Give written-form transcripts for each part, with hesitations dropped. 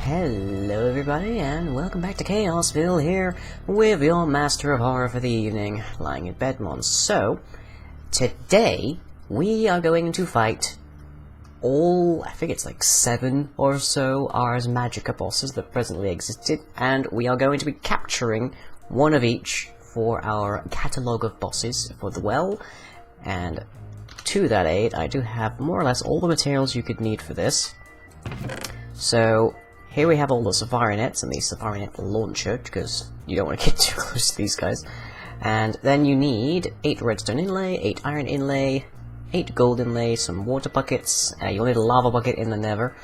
Hello everybody, and welcome back to Chaosville here, with your Master of Horror for the evening, lying in bed mon. So, today, we are going to fight all, I think it's like 7 or so Ars Magica bosses that presently existed, and we are going to be capturing one of each for our catalogue of bosses for the well, and to that aid, I do have more or less all the materials you could need for this. So, here we have all the safari nets and the safari net launcher, because you don't want to get too close to these guys. And then you need 8 redstone inlay, 8 iron inlay, 8 gold inlay, some water buckets, you'll need a lava bucket in the nether.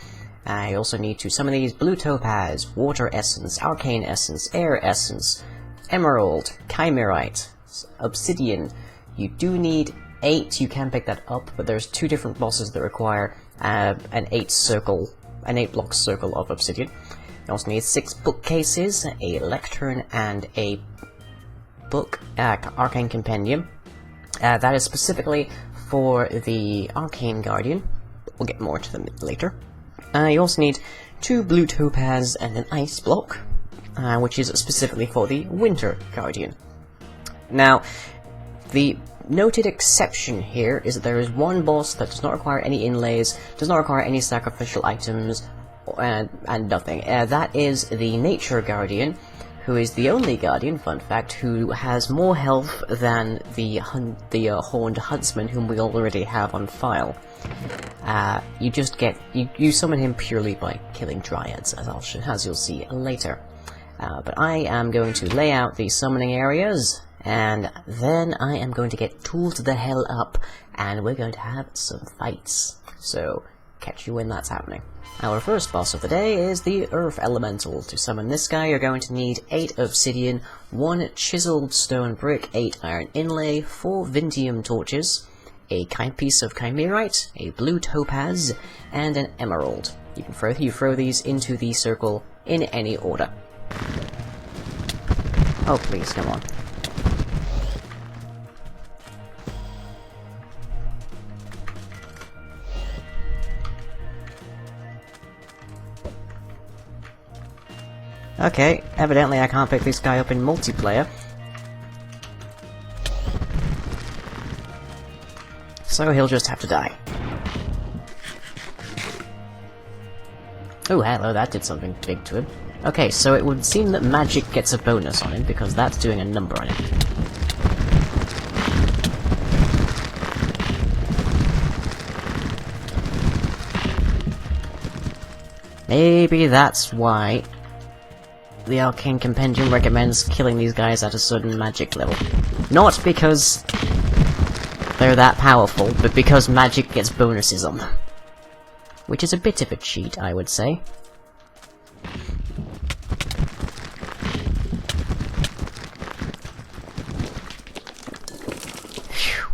You also need to summon these blue topaz, water essence, arcane essence, air essence, emerald, chimerite, obsidian. You do need 8, you can pick that up, but there's 2 different bosses that require an 8-block circle of obsidian. You also need 6 bookcases, a lectern, and a book, arcane compendium. That is specifically for the arcane guardian. We'll get more to them later. You also need 2 blue topaz and an ice block, which is specifically for the winter guardian. Now, the noted exception here is that there is one boss that does not require any inlays, does not require any sacrificial items, and nothing. That is the Nature Guardian, who is the only Guardian, fun fact, who has more health than the Horned Huntsman, whom we already have on file. You summon him purely by killing Dryads, as you'll see later. But I am going to lay out the summoning areas, and then I am going to get tooled the hell up, and we're going to have some fights. So, catch you when that's happening. Our first boss of the day is the Earth Elemental. To summon this guy, you're going to need 8 obsidian, 1 chiseled stone brick, 8 iron inlay, 4 vintium torches, a piece of chimerite, a blue topaz, and an emerald. You can throw these into the circle in any order. Oh please, come on. Okay, evidently I can't pick this guy up in multiplayer. So he'll just have to die. Oh, hello, that did something big to him. Okay, so it would seem that magic gets a bonus on him, because that's doing a number on him. Maybe that's why the Arcane Compendium recommends killing these guys at a certain magic level. Not because they're that powerful, but because magic gets bonuses on them. Which is a bit of a cheat, I would say. Phew.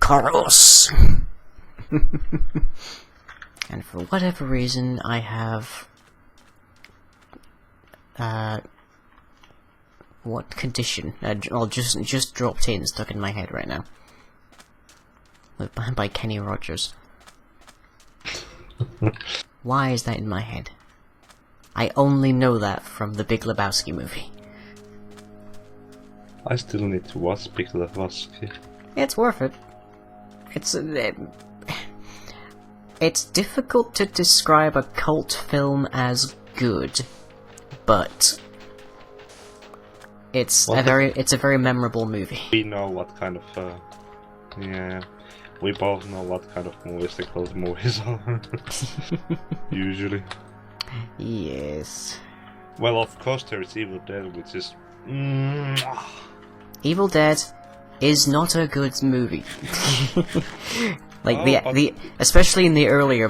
Karos! And for whatever reason, I have what condition? Just dropped in, stuck in my head right now. By Kenny Rogers. Why is that in my head? I only know that from the Big Lebowski movie. I still need to watch Big Lebowski. It's worth it. It's difficult to describe a cult film as good, but it's a very memorable movie. We know what kind of yeah, we both know what kind of movies the cult movies are. Usually. Yes. Well, of course there is Evil Dead, which is Evil Dead is not a good movie. Like especially in the earlier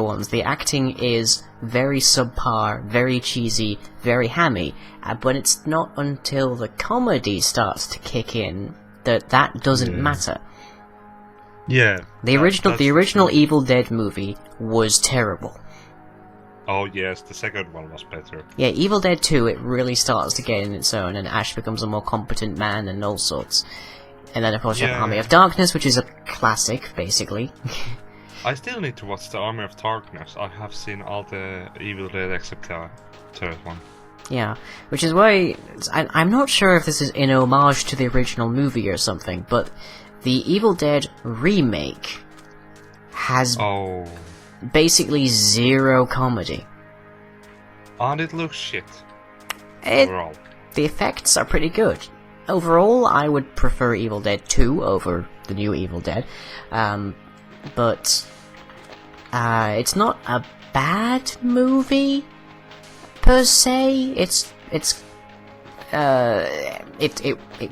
ones, the acting is very subpar, very cheesy, very hammy. But it's not until the comedy starts to kick in that doesn't matter. Yeah. The original Evil Dead movie was terrible. Oh yes, the second one was better. Yeah, Evil Dead 2, it really starts to get in its own, and Ash becomes a more competent man and all sorts. And then of course you have Army of Darkness, which is a classic, basically. I still need to watch the Army of Darkness. I have seen all the Evil Dead except the third one. Yeah, which is why I'm not sure if this is in homage to the original movie or something, but the Evil Dead remake has basically zero comedy. And it looks shit. The Overall. effects are pretty good. Overall, I would prefer Evil Dead 2 over the new Evil Dead, but it's not a bad movie per se. It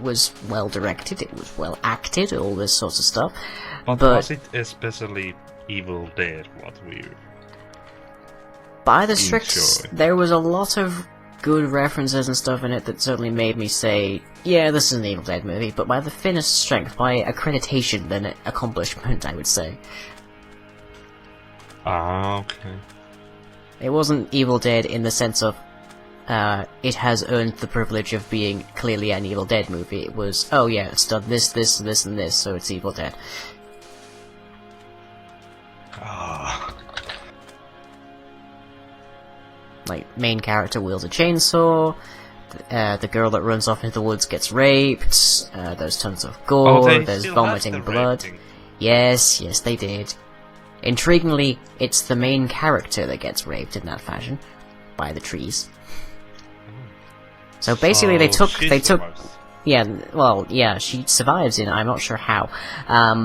was well directed, it was well acted, all this sort of stuff. But was it especially Evil Dead what we by the strict, there was a lot of good references and stuff in it that certainly made me say, yeah, this is an Evil Dead movie, but by the thinnest strength, by accreditation than accomplishment, I would say. Ah, okay. It wasn't Evil Dead in the sense of, it has earned the privilege of being clearly an Evil Dead movie. It was, oh yeah, it's done this, this, this, and this, so it's Evil Dead. Like, main character wields a chainsaw, the girl that runs off into the woods gets raped, there's tons of gore, there's vomiting blood. Raping. Yes, they did. Intriguingly, it's the main character that gets raped in that fashion, by the trees. So basically they took, survives. yeah, she survives in it, I'm not sure how,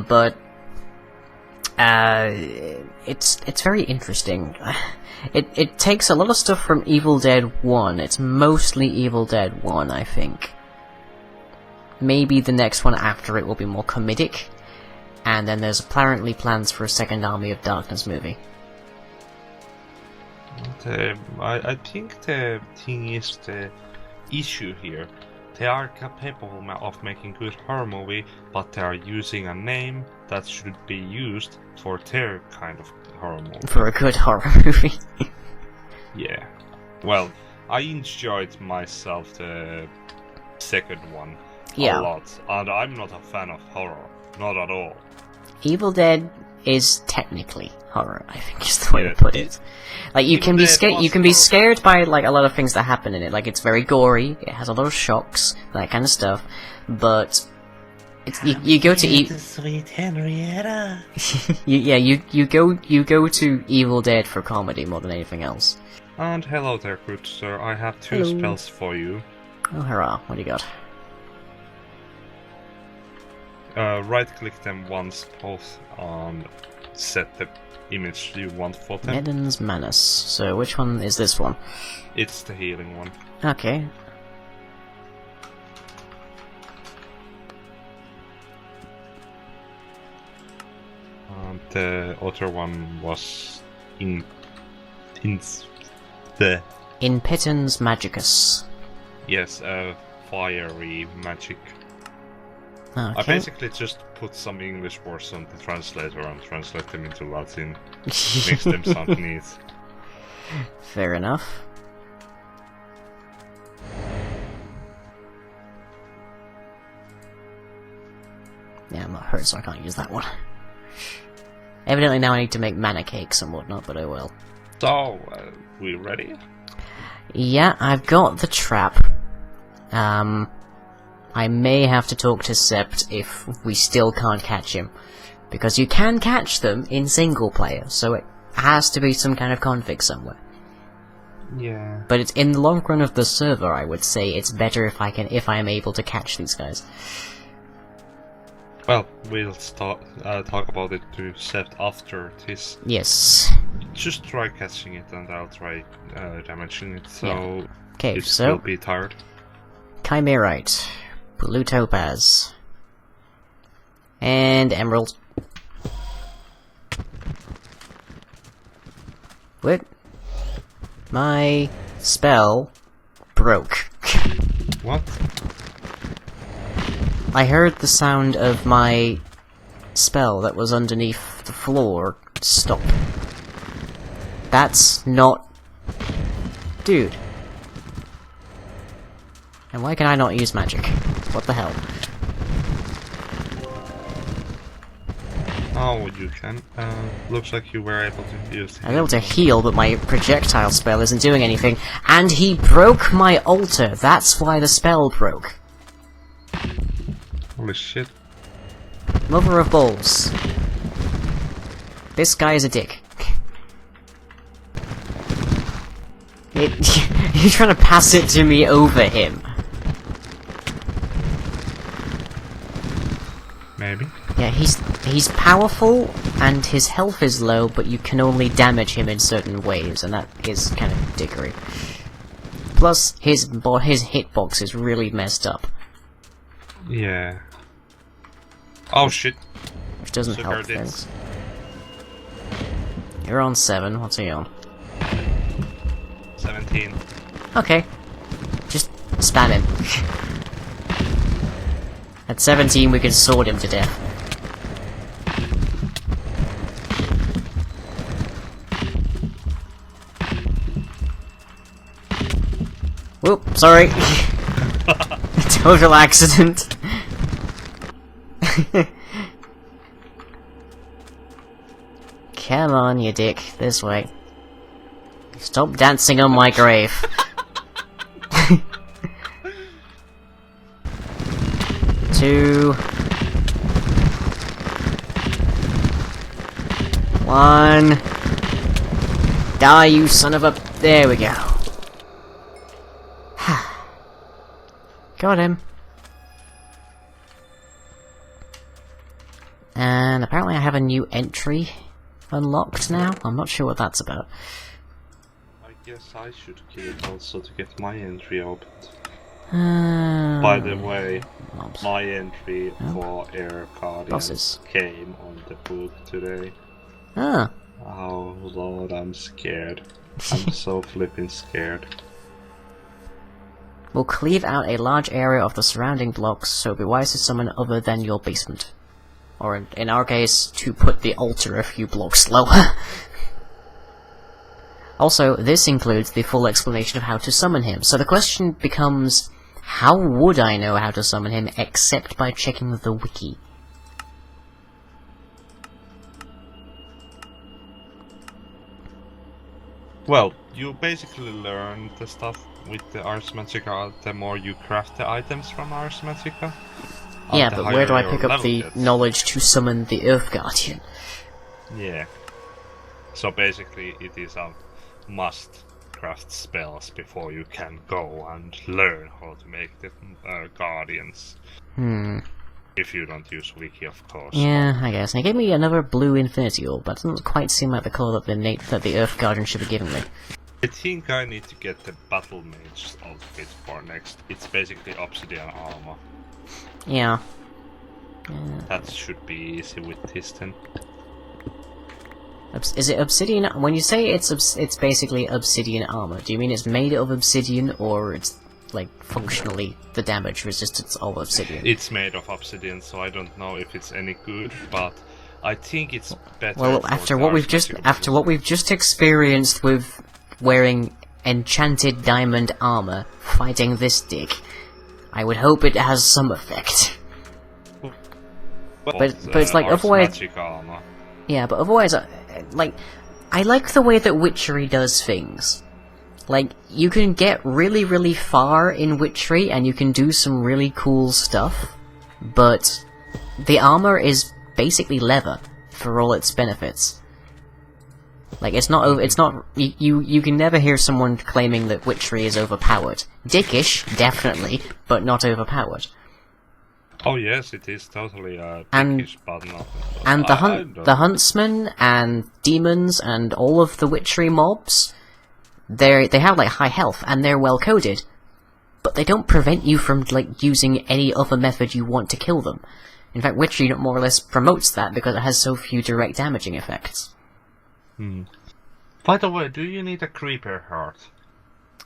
but it's very interesting. It takes a lot of stuff from Evil Dead 1. It's mostly Evil Dead 1, I think. Maybe the next one after it will be more comedic. And then there's apparently plans for a second Army of Darkness movie. I think the thing is the issue here. They are capable of making good horror movie, but they are using a name that should be used for their kind of horror movie. For a good horror movie. Yeah. Well, I enjoyed myself the second one a lot, and I'm not a fan of horror, not at all. Evil Dead is technically horror, I think is the way to put it. Like, you can be scared. You can be scared by like a lot of things that happen in it. Like, it's very gory. It has a lot of shocks, that kind of stuff. But it's, you go to sweet Henrietta. you go to Evil Dead for comedy more than anything else. And hello there, good sir. I have two spells for you. Oh hurrah! What do you got? Right-click them once, both, and set the image you want for them. Eden's Manus. So which one is this one? It's the healing one. Okay. And the other one was in Impetens Magicus. Yes, fiery magic. Okay. I basically just put some English words on the translator and translate them into Latin. Makes them sound neat. Fair enough. Yeah, I'm not hurt, so I can't use that one. Evidently now I need to make mana cakes and whatnot, but I will. So, we ready? Yeah, I've got the trap. I may have to talk to Sept if we still can't catch him. Because you can catch them in single player, so it has to be some kind of config somewhere. Yeah. But it's in the long run of the server, I would say it's better if I am able to catch these guys. Well, we'll talk about it to Sept after this. Yes. Just try catching it and I'll try damaging it, so yeah. Okay, it so will be tired. Chimerite, Blue Topaz, and Emerald. What? My spell broke. What? I heard the sound of my spell that was underneath the floor stop. That's not... Dude. And why can I not use magic? What the hell? Oh, you can. Looks like you were able to use the I'm able to heal, but my projectile spell isn't doing anything. And he broke my altar. That's why the spell broke. Holy shit. Mother of balls. This guy is a dick. You're trying to pass it to me over him. Maybe. Yeah, he's powerful, and his health is low, but you can only damage him in certain ways, and that is kind of dickery. Plus, his hitbox is really messed up. Yeah. Oh shit. Which doesn't help things. You're on 7, what's he on? 17. Okay. Just spam him. At 17 we can sword him to death. Whoop, sorry. Total accident. Come on, you dick. This way. Stop dancing on my grave. Two. 1. Die, you son of a... There we go. Got him. And apparently I have a new entry unlocked now. I'm not sure what that's about. I guess I should kill it also to get my entry opened. By the way, my entry for Air Guardians came on the book today. Ah. Oh lord, I'm scared. I'm so flipping scared. Will cleave out a large area of the surrounding blocks, so be wise to summon other than your basement. Or in our case, to put the altar a few blocks lower. Also, this includes the full explanation of how to summon him, so the question becomes, how would I know how to summon him except by checking the wiki? Well, you basically learn the stuff with the Ars Magica the more you craft the items from Ars Magica. Yeah, but where do I pick up the knowledge to summon the Earth Guardian? Yeah. So basically it is a must craft spells before you can go and learn how to make the Guardians. If you don't use Wiki, of course. Yeah, I guess. And he gave me another blue Infinity Orb, but that doesn't quite seem like the colour that the Earth Guardian should be giving me. I think I need to get the Battle Mage outfit for next. It's basically Obsidian armor. Yeah. That should be easy with this then. Is it obsidian? When you say it's basically obsidian armor, do you mean it's made of obsidian, or it's like functionally the damage resistance of obsidian? It's made of obsidian, so I don't know if it's any good, but I think it's better. Well, after what we've just experienced with wearing enchanted diamond armor fighting this dick, I would hope it has some effect. But it's like otherwise. Yeah, but otherwise, like, I like the way that Witchery does things. Like, you can get really, really far in Witchery, and you can do some really cool stuff, but the armor is basically leather, for all its benefits. Like, it's not, you can never hear someone claiming that Witchery is overpowered. Dickish, definitely, but not overpowered. Oh yes, it is totally dickish, but not... And the huntsmen, and demons, and all of the Witchery mobs, they have, like, high health, and they're well-coded. But they don't prevent you from, like, using any other method you want to kill them. In fact, Witchery more or less promotes that because it has so few direct damaging effects. By the way, do you need a creeper heart?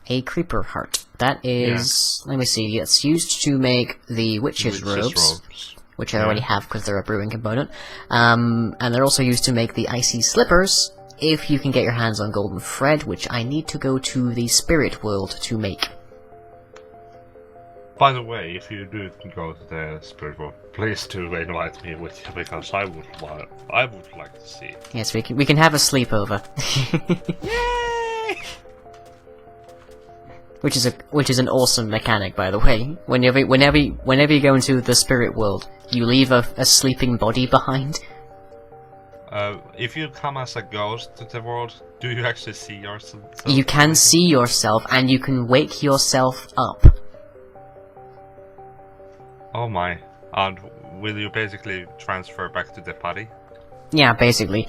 A creeper heart. That is... Yeah. Let me see, it's used to make the witch's robes, which I already have because they're a brewing component. And they're also used to make the icy slippers, if you can get your hands on golden thread, which I need to go to the spirit world to make. By the way, if you do go to the spirit world, please do invite me with you because I would like to see it. Yes, we can have a sleepover. Yay! Which is an awesome mechanic, by the way. Whenever you go into the spirit world, you leave a sleeping body behind. If you come as a ghost to the world, do you actually see yourself? You can see yourself, and you can wake yourself up. Oh my. And will you basically transfer back to the body? Yeah, basically.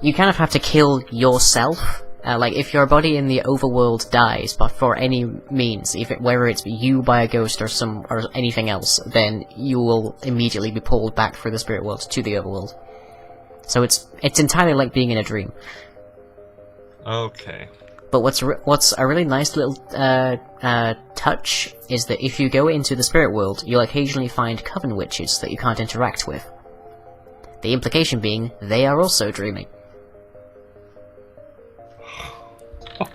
You kind of have to kill yourself. Like, if your body in the overworld dies, but for any means, whether it's you by a ghost or anything else, then you will immediately be pulled back through the spirit world to the overworld. So it's entirely like being in a dream. Okay. But what's a really nice little touch is that if you go into the spirit world, you'll occasionally find coven witches that you can't interact with. The implication being, they are also dreaming.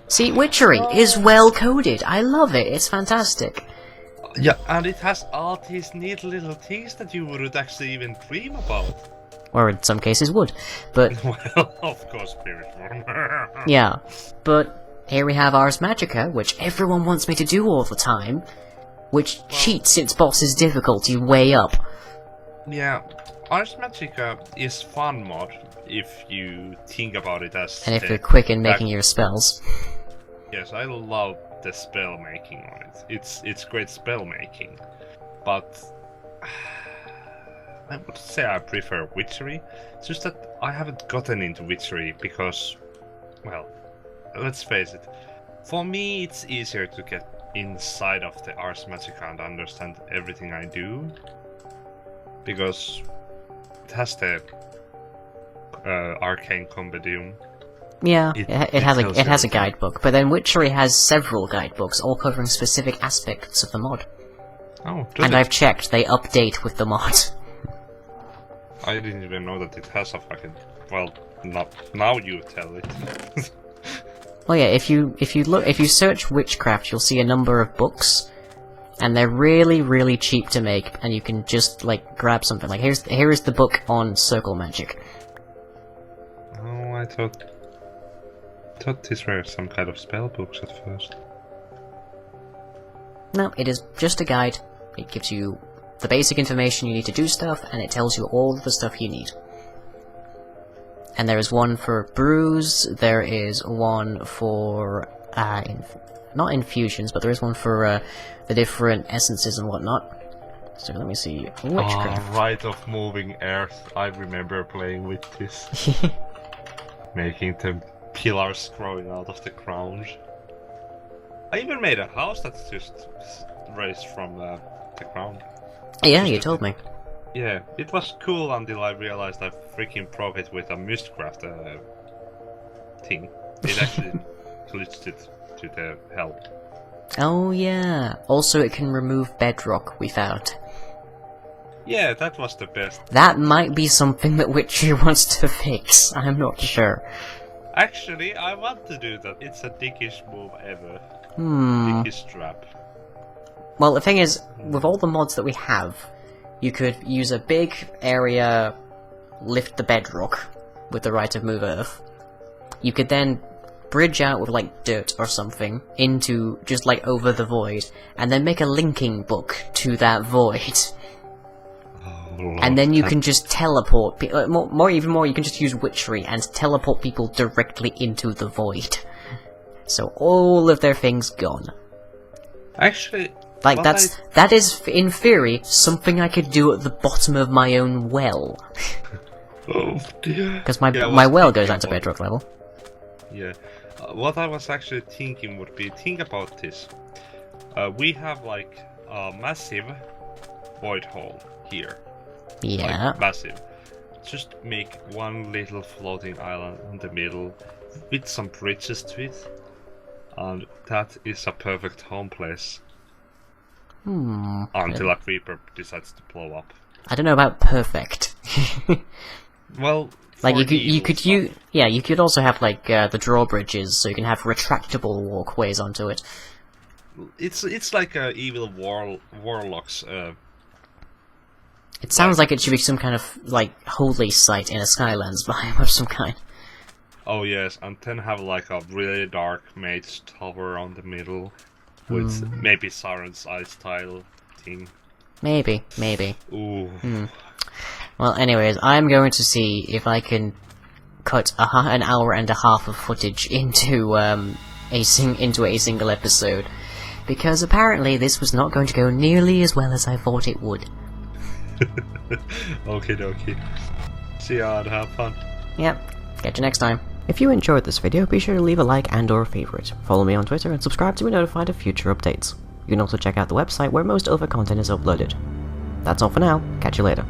See, witchery is well coded. I love it. It's fantastic. Yeah, and it has all these neat little things that you wouldn't actually even dream about. Or in some cases would, but... Well, of course, spirit world. Yeah, but here we have Ars Magica, which everyone wants me to do all the time, which cheats its boss's difficulty way up. Yeah, Ars Magica is fun mod if you think about it as... And if you're quick in making your spells. Yes, I love the spell making on it. It's great spell making, but... I would say I prefer Witchery. It's just that I haven't gotten into Witchery because, well, let's face it. For me, it's easier to get inside of the Ars Magica and understand everything I do, because it has the arcane compendium. Yeah, it has a guidebook, but then Witchery has several guidebooks, all covering specific aspects of the mod. Oh, and I've checked; they update with the mod. I didn't even know that it has a fucking... Well, now you tell it. Well, yeah, if you search witchcraft, you'll see a number of books, and they're really, really cheap to make, and you can just like grab something. Like here is the book on circle magic. Oh, I thought these were some kind of spell books at first. No, it is just a guide. It gives you the basic information you need to do stuff, and it tells you all the stuff you need. And there is one for brews, there is one for, not infusions, but there is one for, the different essences and whatnot. So let me see, witchcraft. Rite of Moving Earth, I remember playing with this. Making the pillars growing out of the ground. I even made a house that's just raised from the ground. Yeah, you told me. Yeah, it was cool until I realized I freaking broke it with a Mistcraft thing. It actually glitched it to the hell. Oh yeah. Also, it can remove bedrock, we found. Yeah, that was the best. That might be something that Witcher wants to fix. I'm not sure. Actually, I want to do that. It's a dickish move ever. Dickish trap. Well, the thing is, with all the mods that we have, you could use a big area, lift the bedrock with the Rite of Move Earth. You could then bridge out with, like, dirt or something into, just, like, over the void, and then make a linking book to that void. Oh, and then you can just teleport, even more, you can just use Witchery and teleport people directly into the void. So all of their things gone. Actually... Like, that is, in theory, something I could do at the bottom of my own well. Oh dear. Because my well goes down to bedrock level. Yeah. What I was actually thinking would be, think about this. We have, like, a massive void hole here. Yeah. Like, massive. Just make one little floating island in the middle, with some bridges to it. And that is a perfect home place. Until a creeper decides to blow up. I don't know about perfect. Well, like you could also have like the drawbridges, so you can have retractable walkways onto it. It's like a evil warlocks. It sounds like it should be some kind of, like, holy site in a Skylands biome of some kind. Oh yes, and then have like a really dark mage tower on the middle, with maybe Siren's Eye style thing. Maybe. Ooh. Well, anyways, I'm going to see if I can cut an hour and a half of footage into a single episode, because apparently this was not going to go nearly as well as I thought it would. Okie dokie. See ya and have fun. Yep, catch you next time. If you enjoyed this video, be sure to leave a like and or a favorite. Follow me on Twitter and subscribe to be notified of future updates. You can also check out the website where most other content is uploaded. That's all for now, catch you later.